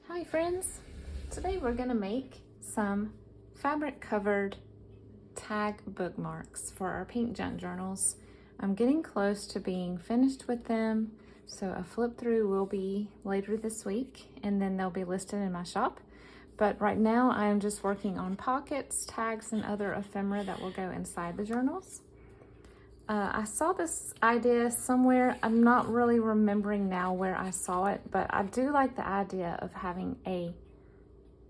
Hi friends! Today we're going to make some fabric covered tag bookmarks for our pink junk journals. I'm getting close to being finished with them, so a flip through will be later this week and then they'll be listed in my shop. But right now I am just working on pockets, tags, and other ephemera that will go inside the journals. I saw this idea somewhere. I'm not really remembering now where I saw it, but I do like the idea of having a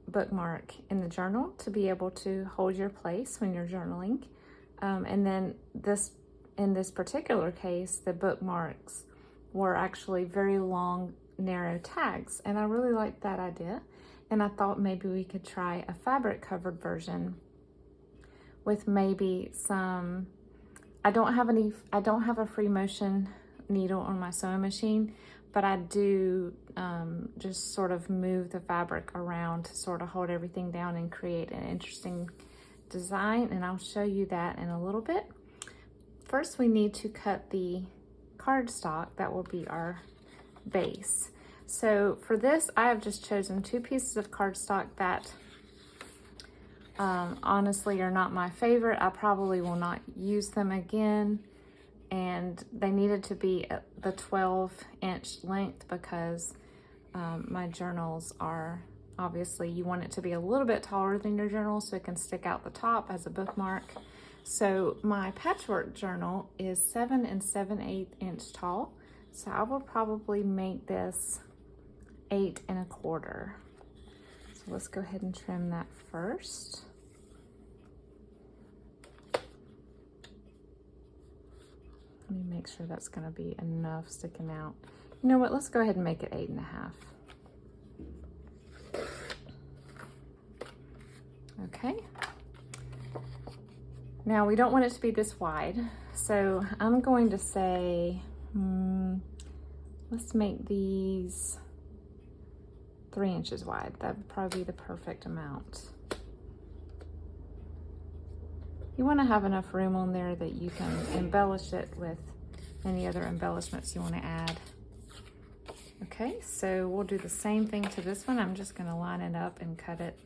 bookmark in the journal to be able to hold your place when you're journaling. And then in this particular case, the bookmarks were actually very long, narrow tags, and I really liked that idea. And I thought maybe we could try a fabric covered version with maybe some, I don't have a free motion needle on my sewing machine, but I do just sort of move the fabric around to sort of hold everything down and create an interesting design, and I'll show you that in a little bit. First, we need to cut the cardstock that will be our base. So for this, I have just chosen 2 pieces of cardstock that honestly are not my favorite. I probably will not use them again, and they needed to be at the 12-inch length because my journals are, obviously you want it to be a little bit taller than your journal so it can stick out the top as a bookmark. So my patchwork journal is 7 7/8 inch tall, so I will probably make this 8 1/4. So let's go ahead and trim that first. Let me make sure that's going to be enough sticking out. You know what? Let's go ahead and make it 8 1/2. Okay. Now we don't want it to be this wide, so I'm going to say, let's make these 3 inches wide. That would probably be the perfect amount. You want to have enough room on there that you can embellish it with any other embellishments you want to add. Okay, so we'll do the same thing to this one. I'm just going to line it up and cut it.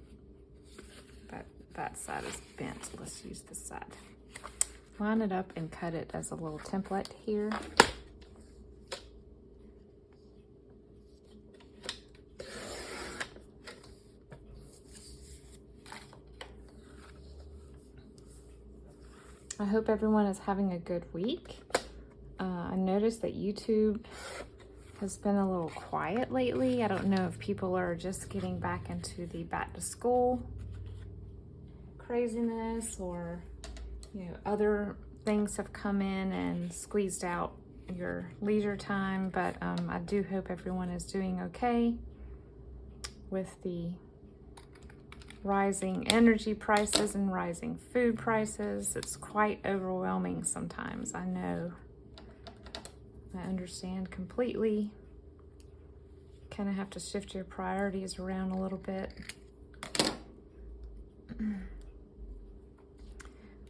That side is bent. Let's use this side. Line it up and cut it as a little template here. I hope everyone is having a good week. I noticed that YouTube has been a little quiet lately. I don't know if people are just getting back into the back to school craziness, or other things have come in and squeezed out your leisure time, but I do hope everyone is doing okay with the rising energy prices and rising food prices. It's quite overwhelming sometimes. I know. I understand completely. Kind of have to shift your priorities around a little bit.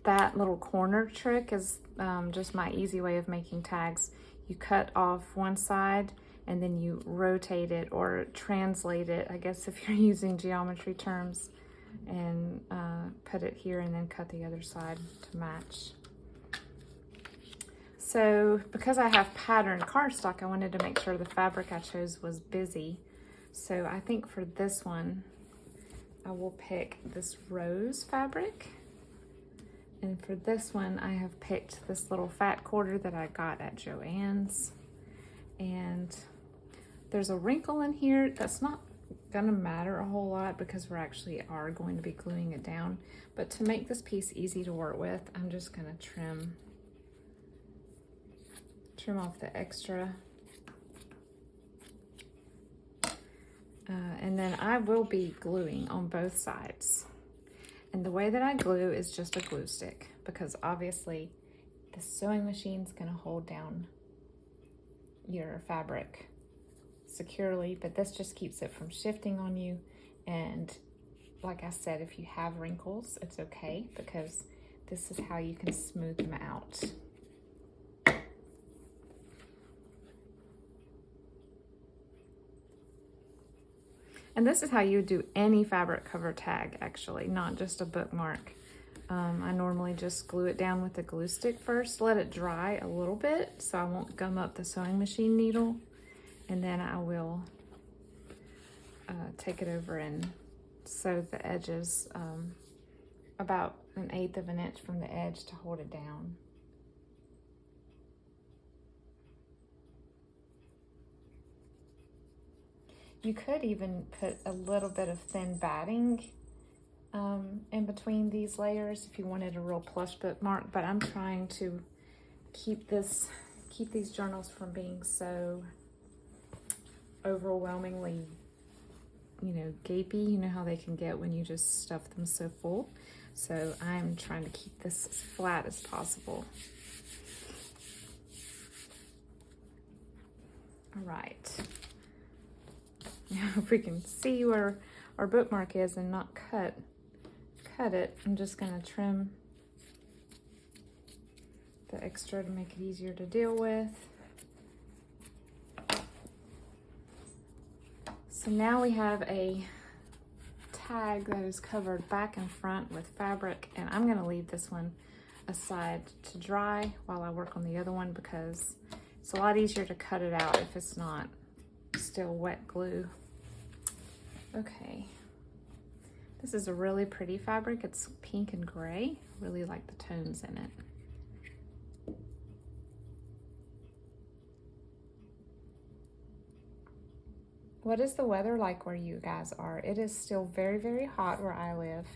That little corner trick is just my easy way of making tags. You cut off one side and then you rotate it or translate it, I guess if you're using geometry terms, and put it here and then cut the other side to match. So because I have patterned cardstock, I wanted to make sure the fabric I chose was busy. So I think for this one, I will pick this rose fabric. And for this one, I have picked this little fat quarter that I got at Joann's. And there's a wrinkle in here that's not gonna matter a whole lot because we actually are going to be gluing it down. But to make this piece easy to work with, I'm just gonna trim off the extra. And then I will be gluing on both sides. And the way that I glue is just a glue stick, because obviously the sewing machine's gonna hold down your fabric securely, but this just keeps it from shifting on you. And like I said, if you have wrinkles, it's okay, because this is how you can smooth them out. And this is how you do any fabric cover tag, actually, not just a bookmark. I normally just glue it down with a glue stick first, let it dry a little bit so I won't gum up the sewing machine needle, and then I will take it over and sew the edges about 1/8 of an inch from the edge to hold it down. You could even put a little bit of thin batting in between these layers if you wanted a real plush bookmark, but I'm trying to keep these journals from being so overwhelmingly, you know, gapey. You know how they can get when you just stuff them so full. So I'm trying to keep this as flat as possible. All right. Now if we can see where our bookmark is and not cut it, I'm just going to trim the extra to make it easier to deal with. So now we have a tag that is covered back and front with fabric, and I'm going to leave this one aside to dry while I work on the other one because it's a lot easier to cut it out if it's not still wet glue. Okay, this is a really pretty fabric. It's pink and gray. Really like the tones in it. What is the weather like where you guys are? It is still very, very hot where I live.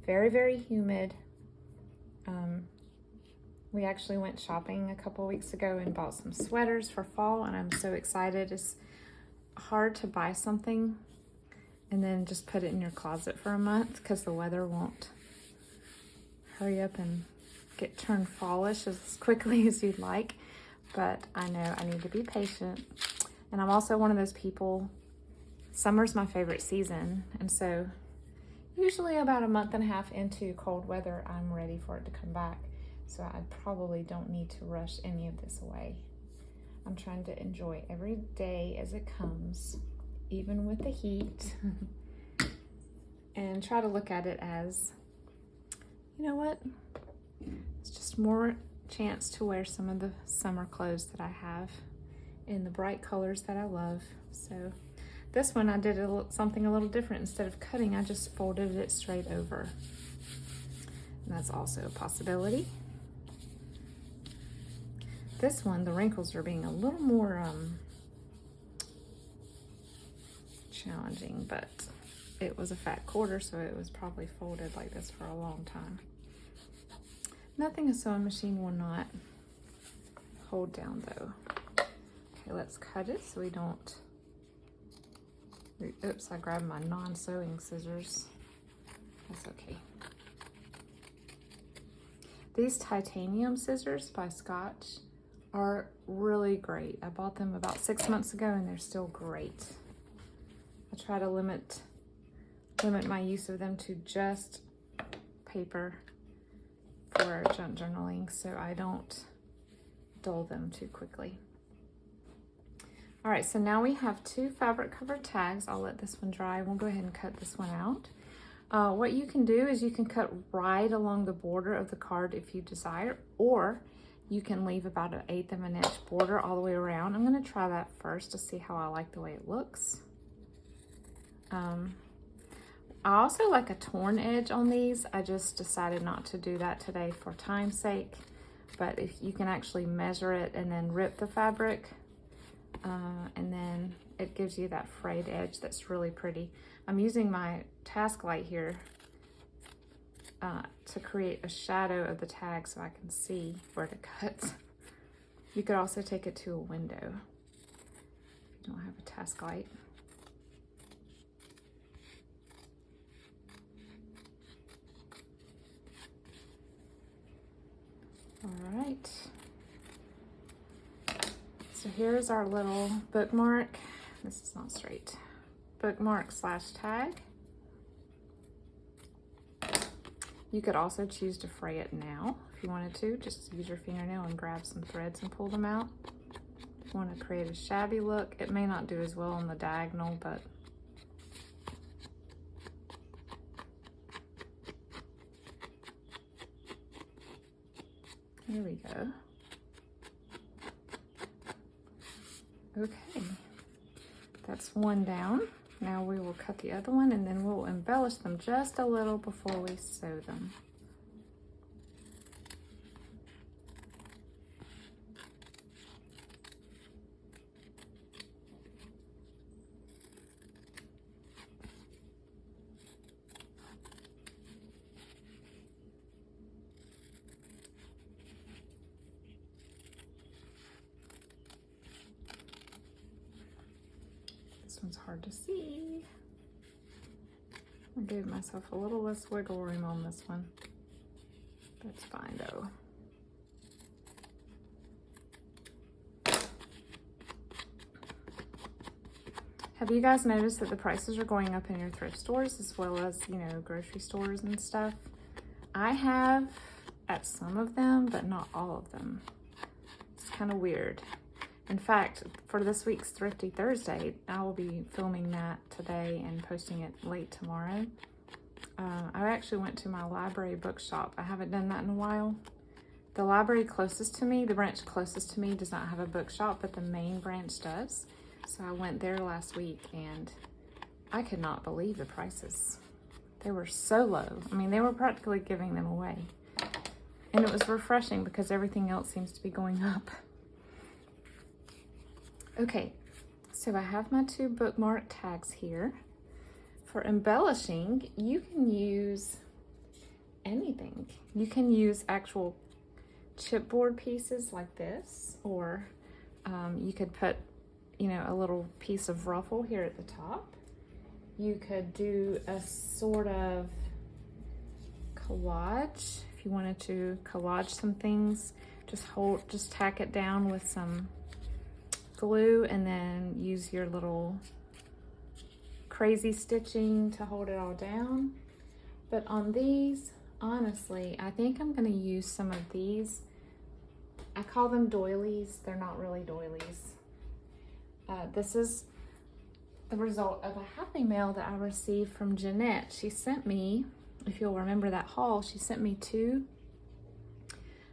Very, very humid. We actually went shopping a couple weeks ago and bought some sweaters for fall, and I'm so excited. It's hard to buy something and then just put it in your closet for a month because the weather won't hurry up and get turned fallish as quickly as you'd like. But I know I need to be patient. And I'm also one of those people, summer's my favorite season. And so usually about a month and a half into cold weather, I'm ready for it to come back. So I probably don't need to rush any of this away. I'm trying to enjoy every day as it comes, even with the heat, and try to look at it as, you know what? It's just more chance to wear some of the summer clothes that I have in the bright colors that I love. So this one I did something a little different. Instead of cutting, I just folded it straight over. And that's also a possibility. This one, the wrinkles are being a little more challenging, but it was a fat quarter, so it was probably folded like this for a long time. Nothing a sewing machine will not hold down though. Okay, let's cut it so we don't, oops, I grabbed my non-sewing scissors. That's okay. These titanium scissors by Scotch are really great. I bought them about 6 months ago and they're still great. I try to limit my use of them to just paper for junk journaling so I don't dull them too quickly. All right, so now we have 2 fabric covered tags. I'll let this one dry. We'll go ahead and cut this one out. What you can do is you can cut right along the border of the card if you desire, or you can leave about 1/8 of an inch border all the way around. I'm gonna try that first to see how I like the way it looks. I also like a torn edge on these. I just decided not to do that today for time's sake, but if you can actually measure it and then rip the fabric, and then it gives you that frayed edge that's really pretty. I'm using my task light here to create a shadow of the tag so I can see where to cut. You could also take it to a window if you don't have a task light. All right. So here's our little bookmark. This is not straight. Bookmark / tag. You could also choose to fray it now if you wanted to. Just use your fingernail and grab some threads and pull them out. If you want to create a shabby look, it may not do as well on the diagonal, but There we go. Okay, that's one down. Now we will cut the other one and then we'll embellish them just a little before we sew them. This one's hard to see. I gave myself a little less wiggle room on this one. That's fine though. Have you guys noticed that the prices are going up in your thrift stores as well as, you know, grocery stores and stuff? I have at some of them, but not all of them. It's kind of weird. In fact, for this week's Thrifty Thursday, I will be filming that today and posting it late tomorrow. I actually went to my library bookshop. I haven't done that in a while. The library closest to me, the branch closest to me, does not have a bookshop, but the main branch does. So I went there last week and I could not believe the prices. They were so low. I mean, they were practically giving them away. And it was refreshing because everything else seems to be going up. Okay, so I have my 2 bookmark tags here. For embellishing, you can use anything. You can use actual chipboard pieces like this, or you could put, you know, a little piece of ruffle here at the top. You could do a sort of collage. If you wanted to collage some things, just tack it down with some glue and then use your little crazy stitching to hold it all down. But on these, honestly, I think I'm going to use some of these. I call them doilies. They're not really doilies. This is the result of a happy mail that I received from Jeanette. She sent me, if you'll remember that haul, she sent me 2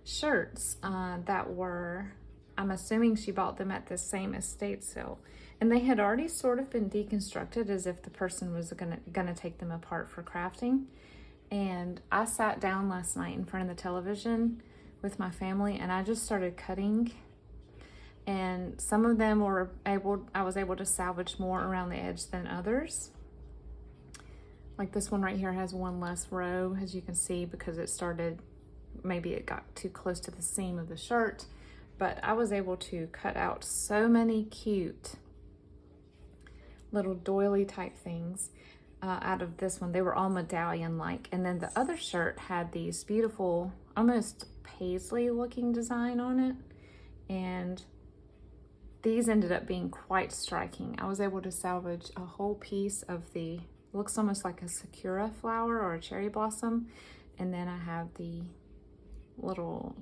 shirts that were, I'm assuming she bought them at the same estate sale. And they had already sort of been deconstructed as if the person was gonna take them apart for crafting. And I sat down last night in front of the television with my family and I just started cutting. And some of them I was able to salvage more around the edge than others. Like this one right here has one less row, as you can see, because maybe it got too close to the seam of the shirt. But I was able to cut out so many cute little doily type things out of this one. They were all medallion-like. And then the other shirt had these beautiful, almost paisley looking design on it. And these ended up being quite striking. I was able to salvage a whole piece of the, looks almost like a sakura flower or a cherry blossom. And then I have the little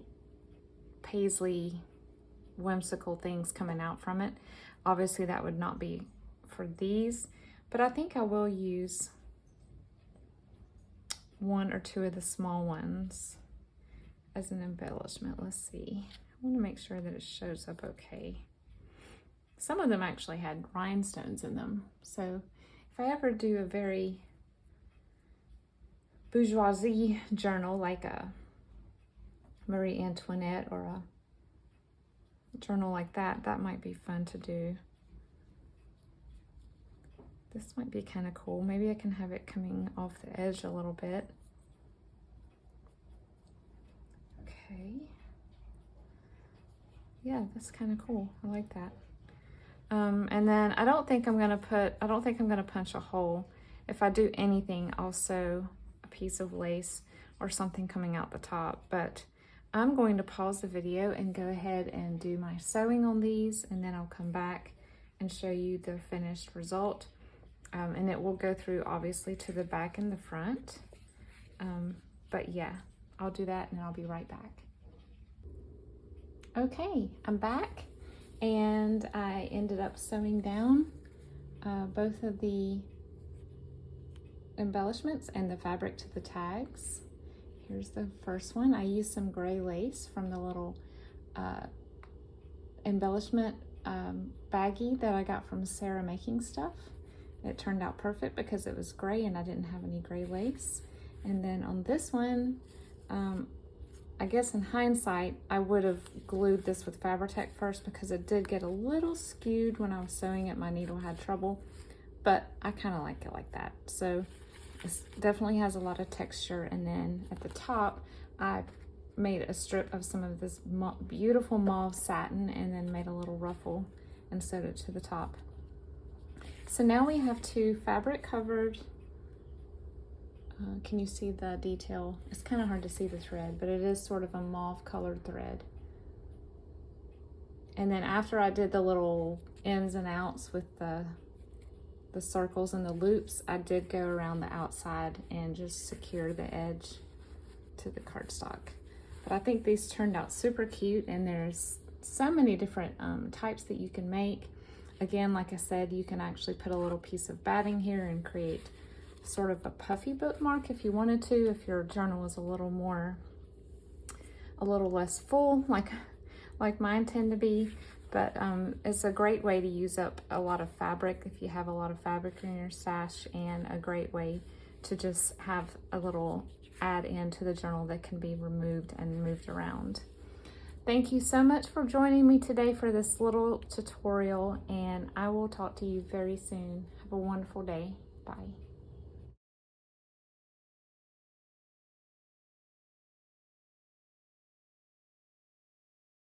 paisley whimsical things coming out from it. Obviously that would not be for these, but I think I will use 1 or 2 of the small ones as an embellishment. Let's see. I want to make sure that it shows up okay. Some of them actually had rhinestones in them, so if I ever do a very bourgeoisie journal like a Marie Antoinette or a journal like that, that might be fun to do. This might be kind of cool. Maybe I can have it coming off the edge a little bit. Okay. Yeah, that's kind of cool. I like that. And then I don't think I'm gonna punch a hole. If I do anything, I'll sew a piece of lace or something coming out the top, but I'm going to pause the video and go ahead and do my sewing on these, and then I'll come back and show you the finished result. And it will go through obviously to the back and the front. But yeah, I'll do that and I'll be right back. Okay, I'm back and I ended up sewing down both of the embellishments and the fabric to the tags. Here's the first one. I used some gray lace from the little embellishment baggie that I got from Sarah Making Stuff. It turned out perfect because it was gray and I didn't have any gray lace. And then on this one, I guess in hindsight, I would have glued this with Fabri-Tac first because it did get a little skewed when I was sewing it. My needle had trouble, but I kind of like it like that. So it definitely has a lot of texture. And then at the top, I made a strip of some of this beautiful mauve satin and then made a little ruffle and sewed it to the top. So now we have two fabric covered, can you see the detail? It's kind of hard to see the thread, but it is sort of a mauve colored thread. And then after I did the little ins and outs with the circles and the loops, I did go around the outside and just secure the edge to the cardstock. But I think these turned out super cute, and there's so many different types that you can make. Again, like I said, you can actually put a little piece of batting here and create sort of a puffy bookmark if you wanted to, if your journal is a little less full, like mine tend to be. But it's a great way to use up a lot of fabric if you have a lot of fabric in your stash, and a great way to just have a little add in to the journal that can be removed and moved around. Thank you so much for joining me today for this little tutorial, and I will talk to you very soon. Have a wonderful day. Bye.